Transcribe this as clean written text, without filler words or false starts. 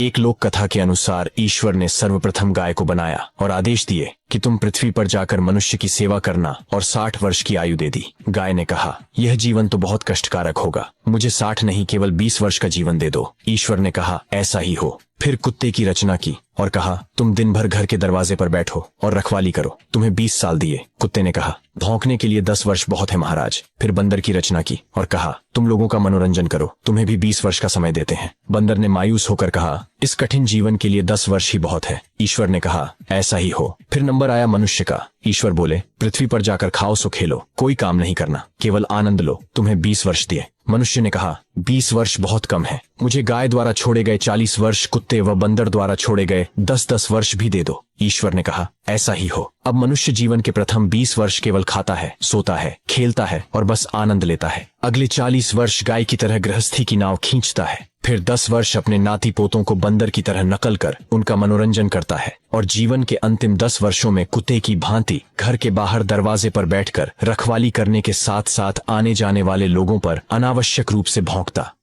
एक लोक कथा के अनुसार ईश्वर ने सर्वप्रथम गाय को बनाया और आदेश दिए कि तुम पृथ्वी पर जाकर मनुष्य की सेवा करना, और 60 वर्ष की आयु दे दी। गाय ने कहा, यह जीवन तो बहुत कष्टकारक होगा, मुझे 60 नहीं केवल 20 वर्ष का जीवन दे दो। ईश्वर ने कहा, ऐसा ही हो। फिर कुत्ते की रचना की और कहा, तुम दिन भर घर के दरवाजे पर बैठो और रखवाली करो, तुम्हें 20 साल दिए। कुत्ते ने कहा, भौंकने के लिए 10 वर्ष बहुत है महाराज। फिर बंदर की रचना की और कहा, तुम लोगों का मनोरंजन करो, तुम्हें भी 20 वर्ष का समय देते हैं। बंदर ने मायूस होकर कहा, इस कठिन जीवन के लिए 10 वर्ष ही बहुत है। ईश्वर ने कहा, ऐसा ही हो। फिर नंबर आया मनुष्य का। ईश्वर बोले, पृथ्वी पर जाकर खाओ सो खेलो, कोई काम नहीं करना, केवल आनंद लो, तुम्हें 20 वर्ष दिए। मनुष्य ने कहा, 20 वर्ष बहुत कम है, मुझे गाय द्वारा छोड़े गए 40 वर्ष, कुत्ते व बंदर द्वारा छोड़े गए 10-10 वर्ष भी दे दो। ईश्वर ने कहा, ऐसा ही हो। अब मनुष्य जीवन के प्रथम 20 वर्ष केवल खाता है, सोता है, खेलता है और बस आनंद लेता है। अगले 40 वर्ष गाय की तरह गृहस्थी की नाव खींचता है। फिर 10 वर्ष अपने नाती पोतों को बंदर की तरह नकल कर उनका मनोरंजन करता है, और जीवन के अंतिम 10 वर्षों में कुत्ते की भांति घर के बाहर दरवाजे पर बैठकर रखवाली करने के साथ साथ आने जाने वाले लोगों पर अनावश्यक रूप से भौंकता।